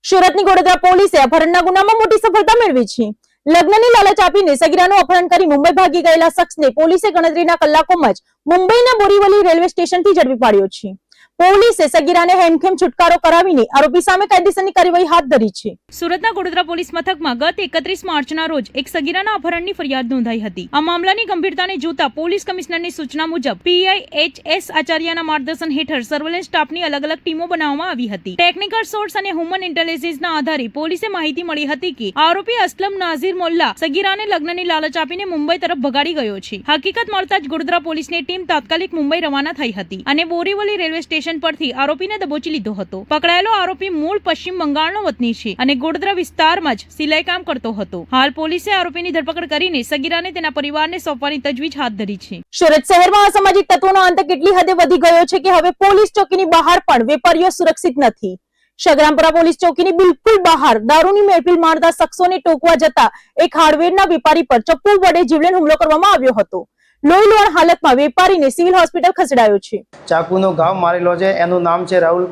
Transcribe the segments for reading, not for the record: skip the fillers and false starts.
સુરતની ગોડોદરા પોલીસે અપહરણના ગુનામાં મોટી સફળતા મેળવી છે। લગ્નની લાલચ આપીને સગીરાનું અપહરણ કરી મુંબઈ ભાગી ગયેલા શખ્સને પોલીસે ગણતરીના કલાકોમાં જ મુંબઈના બોરીવલી રેલવે સ્ટેશનથી ઝડપી પાડ્યો છે। પોલીસે સગીરાને હેમખેમ છુટકારો કરાવીને આરોપી સામે કાયદેસરની કાર્યવાહી હાથ ધરી છે। સુરતના ગોડોદરા પોલીસ મથકમાં ગત 31 માર્ચના રોજ એક સગીરાના અપહરણની ફરિયાદ નોંધાઈ હતી। આ મામલાની ગંભીરતાને જોતા પોલીસ કમિશનરની સૂચના મુજબ PIHS આચાર્યના માર્ગદર્શન હેઠળ સર્વેલન્સ સ્ટાફની અલગ અલગ ટીમો બનાવવામાં આવી હતી। ટેકનિકલ સોર્સ અને હ્યુમન ઇન્ટેલિજન્સના આધારે પોલીસે માહિતી મળી હતી કે આરોપી અસલમ નાઝીર મોલ્લા સગીરાને લગ્નની લાલચ આપીને મુંબઈ તરફ ભગાડી ગયો છે। હકીકત મળતા જ ગોડોદરા પોલીસની ટીમ તાત્કાલિક મુંબઈ રવાના થઈ હતી અને બોરીવલી રેલવે સ્ટેશન પરથી આરોપીને દબોચી લીધો હતો। પકડાયેલો આરોપી મૂળ પશ્ચિમ બંગાળનો વતની છે અને ગોડોદરા વિસ્તારમાં જ સિલાઈ કામ કરતો હતો। હાલ પોલીસે આરોપીની ધરપકડ કરીને સગીરાને તેના પરિવારને સોંપવાની તજવીજ હાથ ધરી છે। સુરત શહેરમાં અસામાજિક તત્વોનો અંત કેટલી હદે વધી ગયો છે કે હવે પોલીસ ચોકીની બહાર પણ વેપારીઓ સુરક્ષિત નથી। શગરામપુરા પોલીસ ચોકીની બિલકુલ બહાર દારૂની મહેફિલ મારતા શખ્સોને ટોકવા જતા એક હાર્ડવેરના વેપારી પર ચપ્પુ વડે જીવલેણ હુમલો કરવામાં આવ્યો હતો। લોહીલુહાણ હાલતમાં વેપારીને સિવિલ હોસ્પિટલ ખસેડાયો છે। ચાકુનો ઘાવ મારેલો છે। એનું નામ છે રાહુલ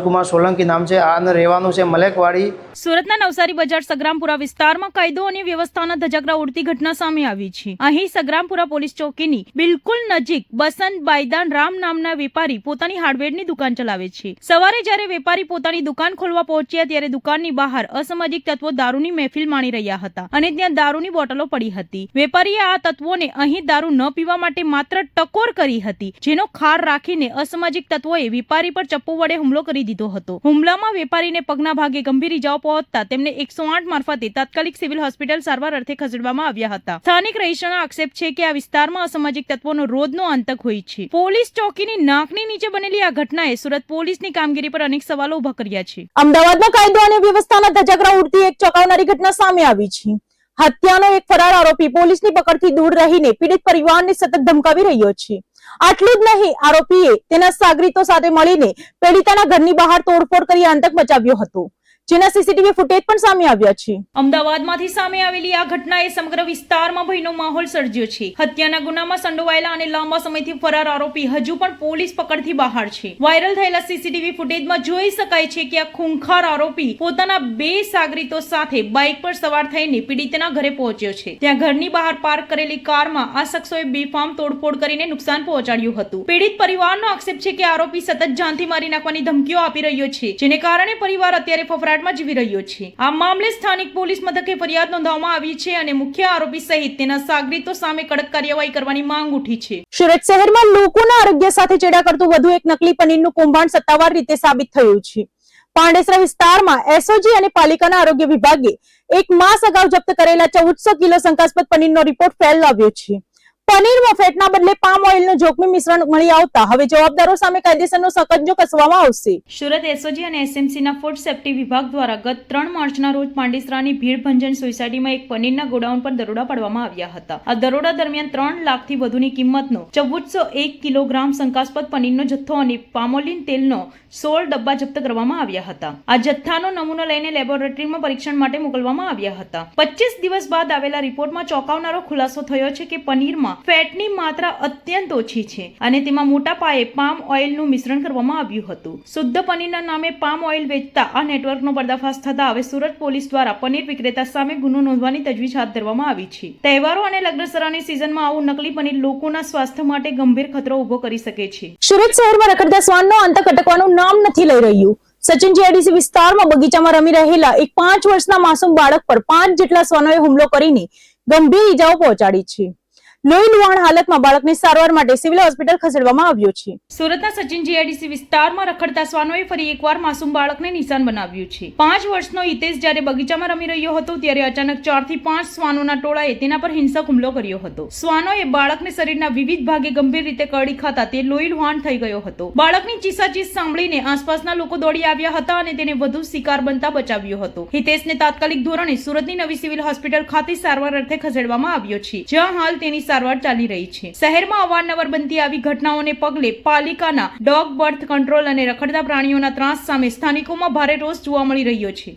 કુમાર સોલંકી નામ છે। આને રહેવાનું છે મલેકવાડી। સુરતના નવસારી બજાર સગરામપુરા વિસ્તારમાં કાયદો અને વ્યવસ્થાના ધજાગરા ઉડતી ઘટના સામે આવી છે। અહીં સગરામપુરા પોલીસ ચોકીની બિલકુલ નજીક બસંત બાયદાન રામ નામના વેપારી પોતાની હાર્ડવેરની દુકાન ચલાવે છે। સવારે જ્યારે વેપારી પોતાની દુકાન ખોલવા પહોંચ્યા ત્યારે દુકાનની બહાર અસામાજિક તત્વો દારૂની મહેફિલ માણી રહ્યા હતા અને ત્યાં દારૂની બોટલો પડી હતી। વેપારીએ આ તત્વોને અહીં દારૂ ન પીવા માટે માત્ર ટકોર કરી હતી, જેનો ખાર રાખીને અસામાજિક તત્વોએ વેપારી પર ચપ્પુ વડે હુમલો કરી દીધો હતો। હુમલામાં વેપારીને પગના ભાગે ગંભીર ઇજાઓ પહોંચતા તેમને 108 મારફતે તાત્કાલિક સિવિલ હોસ્પિટલ સારવાર અર્થે ખસેડવામાં આવ્યા હતા। સ્થાનિક રહીશોનો આક્ષેપ છે કે આ વિસ્તારમાં અસામાજિક તત્વોનો રોજનો આતંક હોય છે। પોલીસ ચોકીની નાકની નીચે બનેલી આ ઘટનાએ સુરત પોલીસની કામગીરી પર અનેક સવાલો ઉભા કર્યા છે। અમદાવાદમાં કાયદો અને વ્યવસ્થાના ધજાગરા ઉડતી એક ચોંકાવનારી ઘટના સામે આવી છે। હત્યાનો એક ફરાર આરોપી પોલીસની પકડથી દૂર રહીને પીડિત પરિવારને સતત ધમકાવી રહ્યો છે। આટલું જ નહીં, આરોપીએ તેના સાગરીતો સાથે મળીને પીડિતાના ઘરની બહાર તોડફોડ કરી આતંક મચાવ્યો હતો, જેના સીસીટીવી ફૂટેજ પણ સામે આવ્યા છે। અમદાવાદમાંથી સામે આવેલી આ ઘટનાએ સમગ્ર વિસ્તારમાં ભયનો માહોલ સર્જ્યો છે। હત્યાના ગુનામાં સંડોવાયેલા અને લાંબા સમયથી ફરાર આરોપી હજુ પણ પોલીસ પકડથી બહાર છે। વાયરલ થયેલા સીસીટીવી ફૂટેજમાં જોઈ શકાય છે કે આ ખૂંખાર આરોપી પોતાના 2 સાગરીતો સાથે બાઇક પર સવાર થઈને પીડિતના ઘરે પહોંચ્યો છે। ત્યાં ઘરની બહાર પાર્ક કરેલી કારમાં આ શખ્સોએ બેફામ તોડફોડ કરીને નુકસાન પહોંચાડ્યું હતું। પીડિત પરિવારનો આક્ષેપ છે કે આરોપી સતત જાનથી મારી નાખવાની ધમકીઓ આપી રહ્યો છે, જેને કારણે પરિવાર અત્યારે ફફડાટમાં જીવી રહ્યો છે। આ મામલે સ્થાનિક પોલીસ મથકે ફરિયાદ નોંધવામાં આવી છે અને મુખ્ય આરોપી સહિત તેના સાગરીતો સામે કડક કાર્યવાહી કરવાની માંગ ઉઠી છે। સુરત શહેરમાં લોકોના આરોગ્ય સાથે ચેડા કરતું વધુ એક નકલી પનીરનું કૌભાંડ સત્તાવાર રીતે સાબિત થયું છે। પાંડેસરા વિસ્તારમાં એસઓજી અને પાલિકાના આરોગ્ય વિભાગે એક માસ અગાઉ જપ્ત કરેલા 1400 કિલો શંકાસ્પદ પનીરનો રિપોર્ટ ફેલ આવ્યો છે। પનીરમાં ફેટના બદલે પામ ઓઇલનું જોખમી મિશ્રણ મળી આવતા હવે જવાબદારો સામે કાયદેસરનો સકંજો કસવામાં આવશે। સુરત એસઓજી અને એસએમસીના ફૂડ સેફ્ટી વિભાગ દ્વારા ગત 3 માર્ચના રોજ પાંડેસરાની ભીડભંજન સોસાયટીમાં એક પનીરના ગોડાઉન પર દરોડા પાડવામાં આવ્યા હતા। આ દરોડા દરમિયાન 3 લાખથી વધુની કિંમતનો 1401 કિલોગ્રામ શંકાસ્પદ પનીરનો જથ્થો અને પામોલિન તેલનો 16 ડબ્બા જપ્ત કરવામાં આવ્યા હતા। આ જથ્થાનો નમૂનો લઈને લેબોરેટરીમાં પરીક્ષણ માટે મોકલવામાં આવ્યા હતા। 25 દિવસ બાદ આવેલા રિપોર્ટમાં ચોંકાવનારો ખુલાસો થયો છે કે પનીરમાં ફેટની માત્રા અત્યંત ઓછી છે અને તેમાં મોટા પાયે પામ ઓઇલનું મિશ્રણ કરવામાં આવ્યું હતું। શુદ્ધ પનીરના નામે પામ ઓઇલ વેચતા આ નેટવર્કનો પર્દાફાશ થતા હવે સુરત પોલીસ દ્વારા પનીર વિક્રેતા સામે ગુનો નોંધવાની તજવીજ હાથ ધરવામાં આવી છે। તહેવારો અને લગ્નસરાની સિઝનમાં આવું નકલી પનીર લોકોના સ્વાસ્થ્ય માટે ગંભીર ખતરો ઉભો કરી શકે છે। સુરત શહેરમાં રખડતા શ્વાનનો આતંક અટકવાનું નામ નથી લઈ રહ્યું। સચિન જીઆઈડીસી વિસ્તારમાં બગીચામાં રમી રહેલા એક 5 વર્ષના માસૂમ બાળક પર 5 જેટલા શ્વાનોએ હુમલો કરીને ગંભીર ઈજાઓ પહોંચાડી છે। લોહીલુહાણ હાલતમાં બાળકને સારવાર માટે સિવિલ હોસ્પિટલ ખસેડવામાં આવ્યો છે। સુરતના સચિન જીઆઈડીસી વિસ્તારમાં રખડતા શ્વાનોએ ફરી એકવાર માસૂમ બાળકને નિશાન બનાવ્યું છે। 5 વર્ષનો હિતેશ જ્યારે બગીચામાં રમી રહ્યો હતો ત્યારે અચાનક 4 થી 5 શ્વાનોના ટોળાએ તેના પર હિંસક હુમલો કર્યો હતો। શ્વાનોએ બાળકને શરીરના વિવિધ ભાગે ગંભીર રીતે કરડી ખાતા તે લોહીલુહાણ થઈ ગયો હતો। બાળકની ચીસાચીસ સાંભળીને આસપાસના લોકો દોડી આવ્યા હતા અને તેને વધુ શિકાર બનતા બચાવ્યો હતો। હિતેશને તાત્કાલિક ધોરણે સુરતની નવી સિવિલ હોસ્પિટલ ખાતે સારવાર અર્થે ખસેડવામાં આવ્યો છે, જ્યાં હાલ તેની સારવાર ચાલી રહી છે। શહેરમાં અવારનવાર બનતી આવી ઘટનાઓને પગલે પાલિકાના ડોગ બર્થ કંટ્રોલ અને રખડતા પ્રાણીઓના ત્રાસ સામે સ્થાનિકોમાં ભારે રોષ જોવા મળી રહ્યો છે।